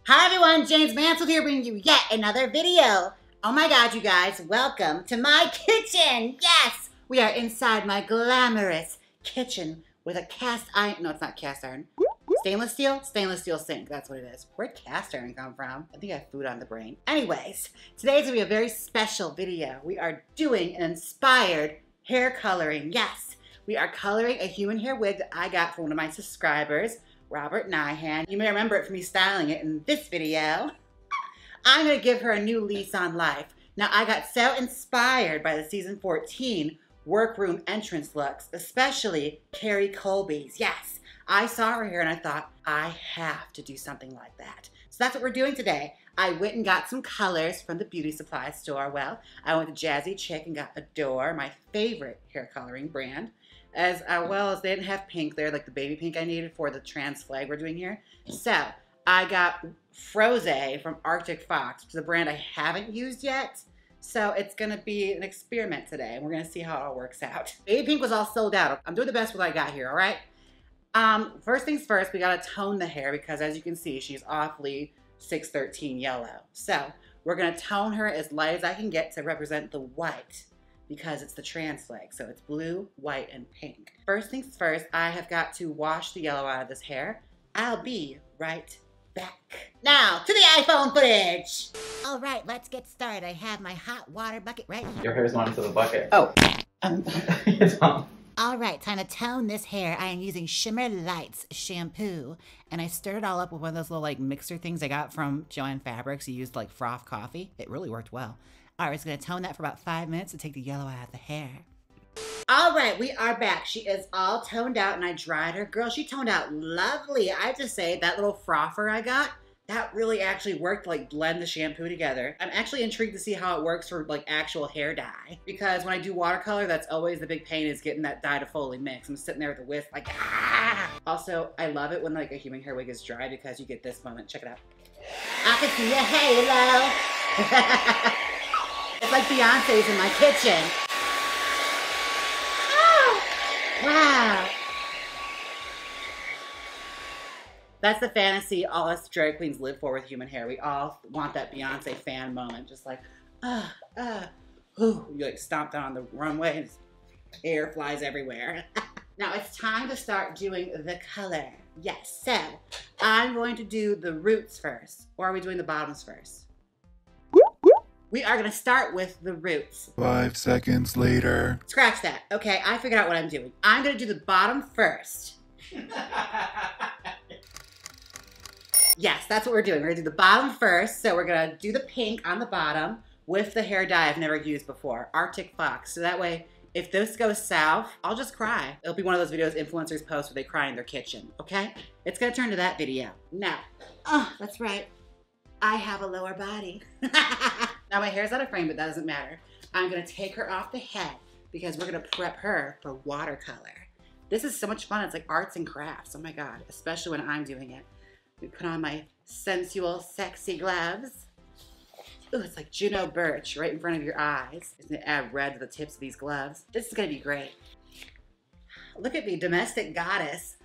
Hi everyone, Jaymes Mansfield here bringing you yet another video. Oh my god, you guys, welcome to my kitchen. Yes, we are inside my glamorous kitchen with a cast iron, no it's not cast iron, stainless steel sink, that's what it is. Where'd cast iron come from? I think I have food on the brain. Anyways, today's gonna be a very special video. We are doing an inspired hair coloring. Yes, we are coloring a human hair wig that I got from one of my subscribers, Robert Nyhan. You may remember it from me styling it in this video. I'm gonna give her a new lease on life. Now, I got so inspired by the season 14 workroom entrance looks, especially Kerri Colby's. Yes, I saw her hair and I thought, I have to do something like that. So that's what we're doing today. I went and got some colors from the beauty supply store. Well, I went to Jazzy Chick and got Adore, my favorite hair coloring brand. As well as they didn't have pink there, like the baby pink I needed for the trans flag we're doing here. So I got Froze from Arctic Fox, which is a brand I haven't used yet. So it's gonna be an experiment today, and we're gonna see how it all works out. Baby pink was all sold out. I'm doing the best with what I got here, all right? First things first, we gotta tone the hair because as you can see, she's awfully 613 yellow. So we're gonna tone her as light as I can get to represent the white, because it's the trans flag. So it's blue, white, and pink. First things first, I have got to wash the yellow out of this hair. I'll be right back. Now, to the iPhone footage. All right, let's get started. I have my hot water bucket right here. Your hair's going into the bucket. Oh. It's on. All right, time to tone this hair. I am using Shimmer Lights shampoo. And I stirred it all up with one of those little like mixer things I got from Joann Fabrics. You used like froth coffee. It really worked well. All right, it's gonna tone that for about 5 minutes to take the yellow out of the hair. All right, we are back. She is all toned out and I dried her. Girl, she toned out lovely. I have to say, that little frother I got, that really actually worked to like blend the shampoo together. I'm actually intrigued to see how it works for like actual hair dye. Because when I do watercolor, that's always the big pain is getting that dye to fully mix. I'm sitting there with a whisk like, ah! Also, I love it when like a human hair wig is dry because you get this moment. Check it out. I can see a halo. It's like Beyonce's in my kitchen. Oh, wow. That's the fantasy all us drag queens live for with human hair. We all want that Beyonce fan moment. Just like, ooh. You like stomp down on the runway and hair flies everywhere. Now it's time to start doing the color. Yes, so I'm going to do the roots first. Or are we doing the bottoms first? We are gonna start with the roots. 5 seconds later. Scratch that. Okay, I figured out what I'm doing. I'm gonna do the bottom first. Yes, that's what we're doing. We're gonna do the bottom first. So we're gonna do the pink on the bottom with the hair dye I've never used before, Arctic Fox. So that way, if this goes south, I'll just cry. It'll be one of those videos influencers post where they cry in their kitchen, okay? It's gonna turn to that video. Now, oh, that's right. I have a lower body. Now my hair's out of frame, but that doesn't matter. I'm gonna take her off the head because we're gonna prep her for watercolor. This is so much fun. It's like arts and crafts. Oh my God, especially when I'm doing it. We put on my sensual, sexy gloves. Ooh, it's like Juno Birch right in front of your eyes. It's gonna add red to the tips of these gloves. This is gonna be great. Look at me, domestic goddess.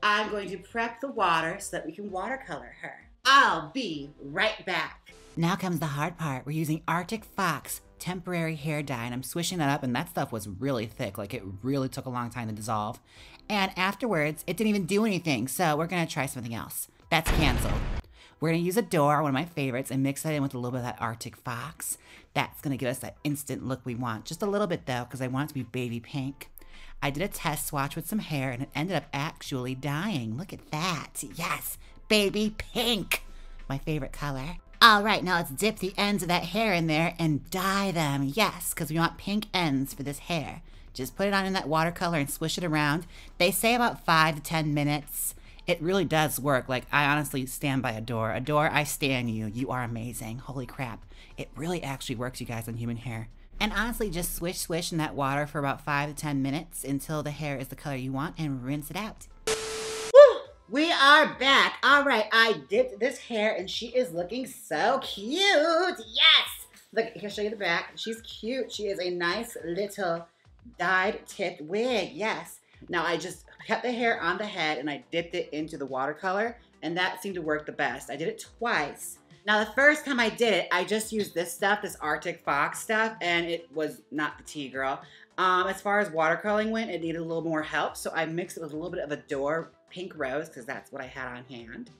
I'm going to prep the water so that we can watercolor her. I'll be right back. Now comes the hard part. We're using Arctic Fox temporary hair dye, and I'm swishing that up, and that stuff was really thick. Like, it really took a long time to dissolve. And afterwards, it didn't even do anything, so we're gonna try something else. That's canceled. We're gonna use Adore, one of my favorites, and mix that in with a little bit of that Arctic Fox. That's gonna give us that instant look we want. Just a little bit, though, because I want it to be baby pink. I did a test swatch with some hair, and it ended up actually dyeing. Look at that. Yes, baby pink. My favorite color. All right, now let's dip the ends of that hair in there and dye them. Yes, because we want pink ends for this hair. Just put it on in that watercolor and swish it around. They say about 5 to 10 minutes. It really does work. Like, I honestly stand by Adore. Adore, I stan you. You are amazing. Holy crap. It really actually works, you guys, on human hair. And honestly, just swish in that water for about 5 to 10 minutes until the hair is the color you want and rinse it out. We are back. All right, I dipped this hair and she is looking so cute. Yes. Look, here, show you the back. She's cute. She is a nice little dyed tipped wig. Yes. Now I just kept the hair on the head and I dipped it into the watercolor and that seemed to work the best. I did it twice. Now, the first time I did it, I just used this stuff, this Arctic Fox stuff, and it was not the tea, girl. As far as watercoloring went, it needed a little more help, so I mixed it with a little bit of Adore Pink Rose, because that's what I had on hand.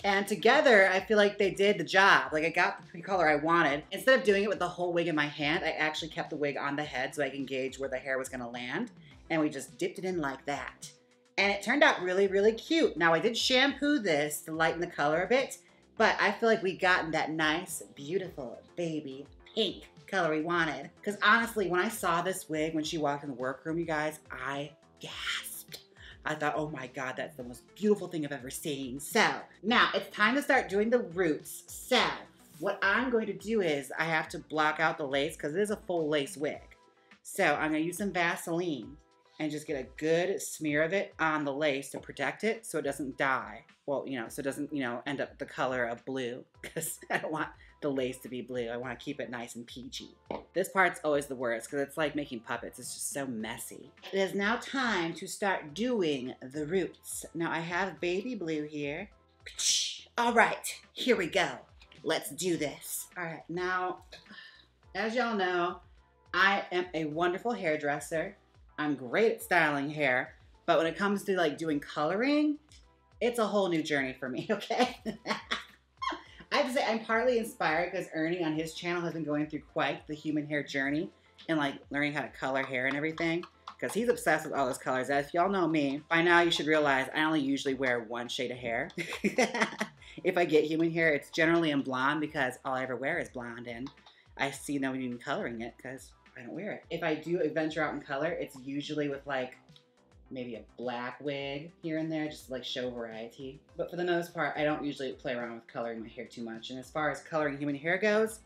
And together, I feel like they did the job. Like, I got the color I wanted. Instead of doing it with the whole wig in my hand, I actually kept the wig on the head so I can gauge where the hair was gonna land. And we just dipped it in like that. And it turned out really, really cute. Now, I did shampoo this to lighten the color a bit, but I feel like we gotten that nice, beautiful, baby pink color we wanted. Because honestly, when I saw this wig, when she walked in the workroom, you guys, I gasped. I thought, oh my God, that's the most beautiful thing I've ever seen. So now it's time to start doing the roots. So what I'm going to do is I have to block out the lace because it is a full lace wig. So I'm going to use some Vaseline and just get a good smear of it on the lace to protect it so it doesn't die. Well, you know, so it doesn't, you know, end up the color of blue because I don't want the lace to be blue. I want to keep it nice and peachy. This part's always the worst because it's like making puppets. It's just so messy. It is now time to start doing the roots. Now I have baby blue here. All right, here we go. Let's do this. All right, now, as y'all know, I am a wonderful hairdresser. I'm great at styling hair, but when it comes to like doing coloring, it's a whole new journey for me, okay? I have to say I'm partly inspired because Ernie on his channel has been going through quite the human hair journey and like learning how to color hair and everything because he's obsessed with all those colors. As y'all know me, by now you should realize I only usually wear one shade of hair. If I get human hair, it's generally in blonde because all I ever wear is blonde and I see no need in coloring it because I don't wear it. If I do venture out in color, it's usually with like maybe a black wig here and there, just to like show variety. But for the most part, I don't usually play around with coloring my hair too much. And as far as coloring human hair goes,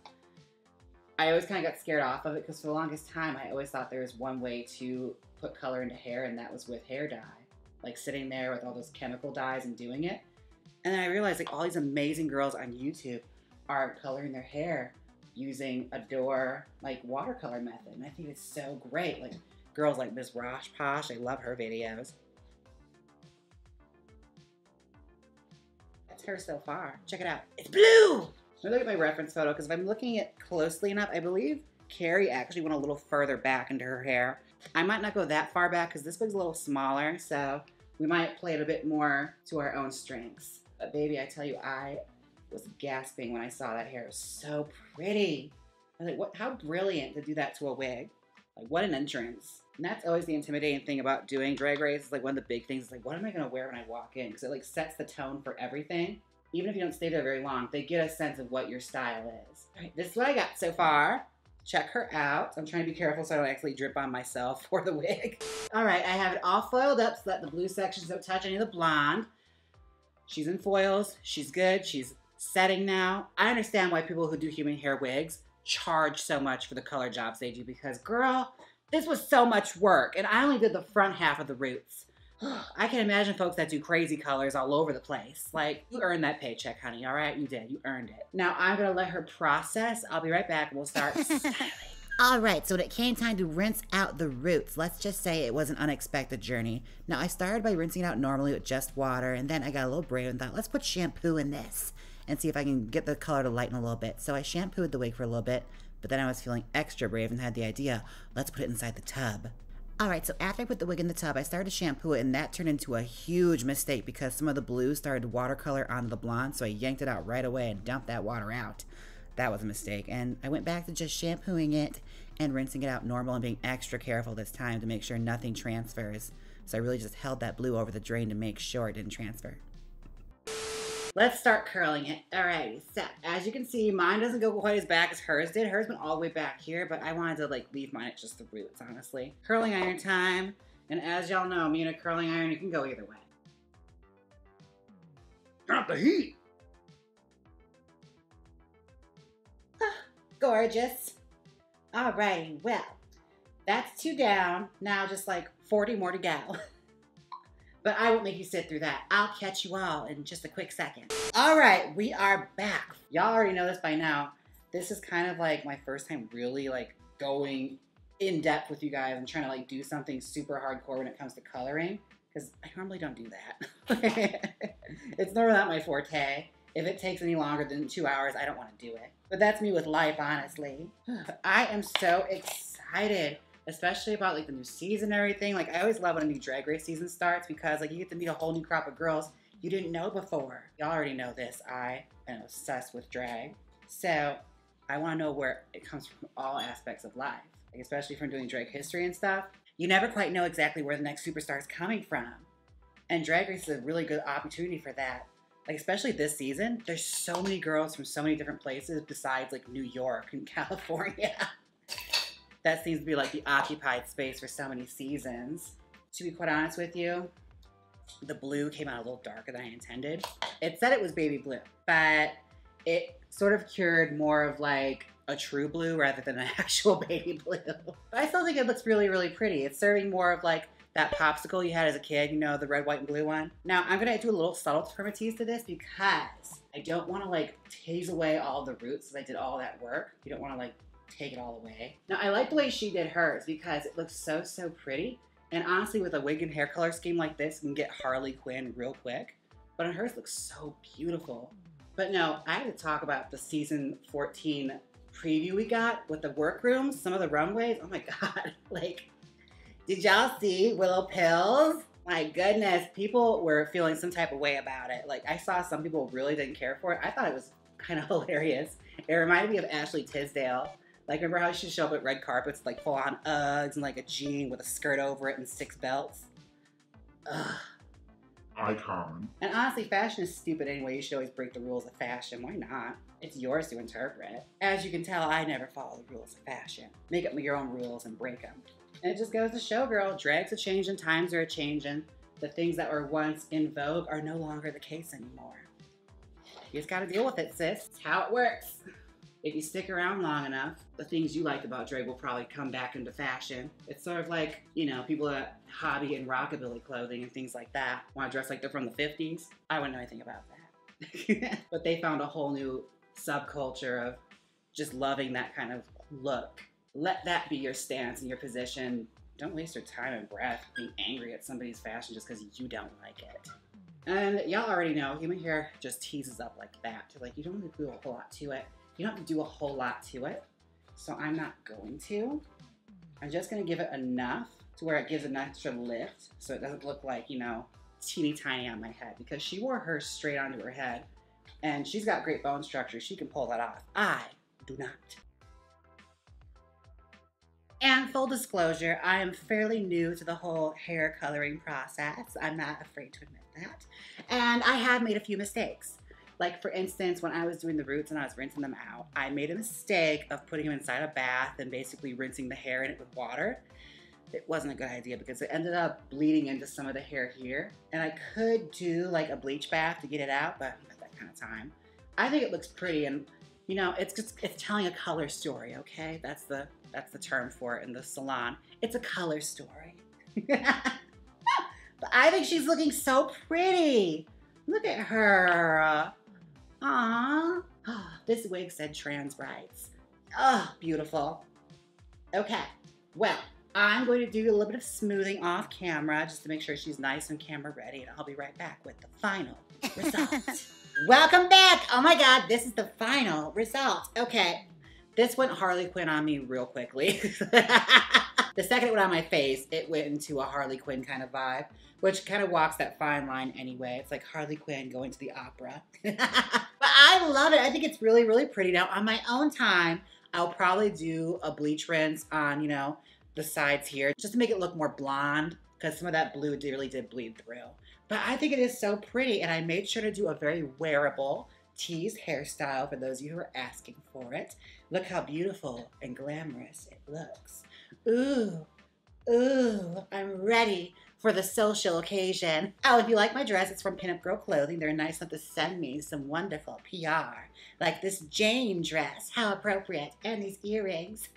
I always kind of got scared off of it because for the longest time, I always thought there was one way to put color into hair and that was with hair dye. Like sitting there with all those chemical dyes and doing it. And then I realized like all these amazing girls on YouTube are coloring their hair using Adore like watercolor method. And I think it's so great. Like girls like Miss Rosh Posh, I love her videos. That's her so far. Check it out. It's blue! Let me look at my reference photo because if I'm looking at it closely enough, I believe Kerri actually went a little further back into her hair. I might not go that far back because this wig's a little smaller, so we might play it a bit more to our own strengths. But baby, I tell you, I was gasping when I saw that hair. It was so pretty. I was like, what? How brilliant to do that to a wig. Like, what an entrance. And that's always the intimidating thing about doing Drag Race. It's like one of the big things. It's like, what am I going to wear when I walk in? Because it like sets the tone for everything. Even if you don't stay there very long, they get a sense of what your style is. All right, this is what I got so far. Check her out. I'm trying to be careful so I don't actually drip on myself for the wig. All right, I have it all foiled up so that the blue sections don't touch any of the blonde. She's in foils. She's good. She's setting now. I understand why people who do human hair wigs charge so much for the color jobs they do because, girl, this was so much work, and I only did the front half of the roots. I can imagine folks that do crazy colors all over the place. Like, you earned that paycheck, honey, all right? You did. You earned it. Now, I'm going to let her process. I'll be right back, and we'll start styling. All right, so when it came time to rinse out the roots, let's just say it was an unexpected journey. Now, I started by rinsing it out normally with just water, and then I got a little brave and thought, let's put shampoo in this and see if I can get the color to lighten a little bit. So I shampooed the wig for a little bit, but then I was feeling extra brave and had the idea, let's put it inside the tub. All right, so after I put the wig in the tub, I started to shampoo it, and that turned into a huge mistake because some of the blue started to watercolor onto the blonde, so I yanked it out right away and dumped that water out. That was a mistake, and I went back to just shampooing it and rinsing it out normal and being extra careful this time to make sure nothing transfers. So I really just held that blue over the drain to make sure it didn't transfer. Let's start curling it. Alrighty, so as you can see, mine doesn't go quite as back as hers did. Hers went all the way back here, but I wanted to like leave mine at just the roots, honestly. Curling iron time, and as y'all know, me and a curling iron, it can go either way. Turn up the heat! Gorgeous. Alrighty, well, that's 2 down. Now just like 40 more to go. But I won't make you sit through that. I'll catch you all in just a quick second. All right, we are back. Y'all already know this by now. This is kind of like my first time really like going in depth with you guys and trying to like do something super hardcore when it comes to coloring. because I normally don't do that. It's normally not my forte. If it takes any longer than 2 hours, I don't want to do it. But that's me with life, honestly. I am so excited, especially about like the new season and everything. Like I always love when a new Drag Race season starts because like you get to meet a whole new crop of girls you didn't know before. Y'all already know this. I am obsessed with drag. So I want to know where it comes from, all aspects of life, like especially from doing drag history and stuff. You never quite know exactly where the next superstar is coming from. And Drag Race is a really good opportunity for that. Like, especially this season, there's so many girls from so many different places besides like New York and California. That seems to be like the occupied space for so many seasons. To be quite honest with you, the blue came out a little darker than I intended. It said it was baby blue, but it sort of cured more of like a true blue rather than an actual baby blue. But I still think it looks really, really pretty. It's serving more of like that popsicle you had as a kid, you know, the red, white, and blue one. Now I'm gonna do a little subtle permatease to this because I don't wanna like tease away all the roots because I did all that work. You don't wanna like take it all away. Now I like the way she did hers because it looks so, so pretty. And honestly, with a wig and hair color scheme like this, you can get Harley Quinn real quick. But on hers looks so beautiful. But no, I had to talk about the season 14 preview we got with the workrooms, some of the runways. Oh my God, like, did y'all see Willow Pills? My goodness, people were feeling some type of way about it. Like I saw some people really didn't care for it. I thought it was kind of hilarious. It reminded me of Ashley Tisdale. Like, remember how she showed up at red carpets, like full on Uggs and like a jean with a skirt over it and 6 belts? Ugh. Icon. And honestly, fashion is stupid anyway. You should always break the rules of fashion. Why not? It's yours to interpret. As you can tell, I never follow the rules of fashion. Make up your own rules and break them. And it just goes to show, girl, drag's a changing, times are a changing. The things that were once in vogue are no longer the case anymore. You just gotta deal with it, sis. It's how it works. If you stick around long enough, the things you liked about drag will probably come back into fashion. It's sort of like, you know, people that hobby in rockabilly clothing and things like that want to dress like they're from the 50s. I wouldn't know anything about that. But they found a whole new subculture of just loving that kind of look. Let that be your stance and your position. Don't waste your time and breath being angry at somebody's fashion just because you don't like it. And y'all already know, human hair just teases up like that. Like, you don't have to do a whole lot to it. You don't have to do a whole lot to it, so I'm not going to. I'm just gonna give it enough to where it gives an extra lift so it doesn't look like, you know, teeny tiny on my head, because she wore hers straight onto her head and she's got great bone structure. She can pull that off. I do not. And full disclosure, I am fairly new to the whole hair coloring process. I'm not afraid to admit that. And I have made a few mistakes. Like, for instance, when I was doing the roots and I was rinsing them out, I made a mistake of putting them inside a bath and basically rinsing the hair in it with water. It wasn't a good idea because it ended up bleeding into some of the hair here. And I could do like a bleach bath to get it out, but not that kind of time. I think it looks pretty, and you know, it's telling a color story, okay? That's the term for it in the salon. It's a color story. But I think she's looking so pretty. Look at her. Aww. This wig said trans rights. Oh, beautiful. Okay, well, I'm going to do a little bit of smoothing off camera just to make sure she's nice and camera ready, and I'll be right back with the final result. Welcome back. Oh my God, this is the final result. Okay, this went Harley Quinn on me real quickly. The second it went on my face, it went into a Harley Quinn kind of vibe, which kind of walks that fine line anyway. It's like Harley Quinn going to the opera. But I love it. I think it's really, really pretty. Now, on my own time, I'll probably do a bleach rinse on, you know, the sides here, just to make it look more blonde, because some of that blue really did bleed through. But I think it is so pretty, and I made sure to do a very wearable tease hairstyle for those of you who are asking for it. Look how beautiful and glamorous it looks. Ooh, ooh, I'm ready for the social occasion. Oh, if you like my dress, it's from Pinup Girl Clothing. They're nice enough to send me some wonderful PR. Like this Jane dress, how appropriate, and these earrings.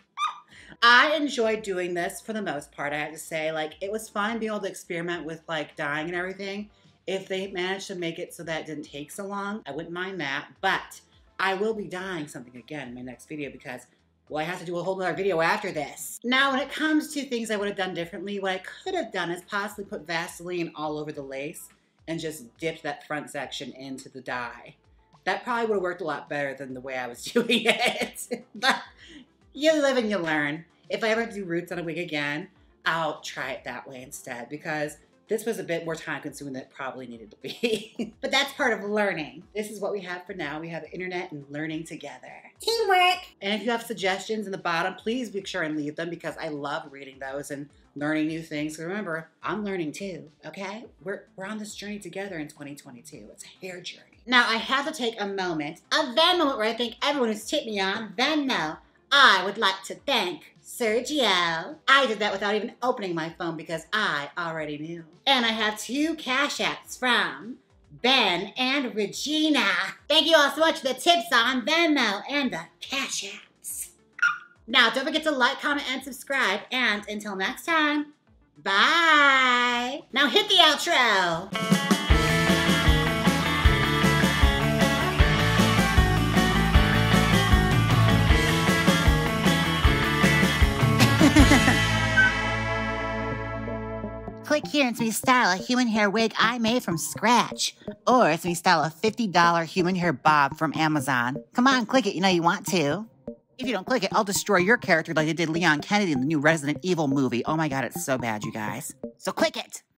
I enjoyed doing this for the most part, I have to say. Like, it was fun being able to experiment with like dyeing and everything. If they managed to make it so that it didn't take so long, I wouldn't mind that. But I will be dyeing something again in my next video because Well, I have to do a whole nother video after this. Now, when it comes to things I would have done differently, what I could have done is possibly put Vaseline all over the lace and just dipped that front section into the dye. That probably would have worked a lot better than the way I was doing it. But you live and you learn. If I ever do roots on a wig again, I'll try it that way instead, because this was a bit more time consuming than it probably needed to be. But that's part of learning. This is what we have for now. We have the internet and learning together. Teamwork! And if you have suggestions in the bottom, please be sure and leave them, because I love reading those and learning new things. So remember, I'm learning too, okay? We're on this journey together in 2022. It's a hair journey. Now, I have to take a moment, a Venmo moment, where I thank everyone who's tipped me on Venmo. I would like to thank Sergio. I did that without even opening my phone because I already knew. And I have 2 Cash Apps from Ben and Regina. Thank you all so much for the tips on Venmo and the Cash Apps. Now, don't forget to like, comment, and subscribe. And until next time, bye. Now hit the outro. Click here and see me style a human hair wig I made from scratch. Or see me style a $50 human hair bob from Amazon. Come on, click it, you know you want to. If you don't click it, I'll destroy your character like they did Leon Kennedy in the new Resident Evil movie. Oh my god, it's so bad, you guys. So click it!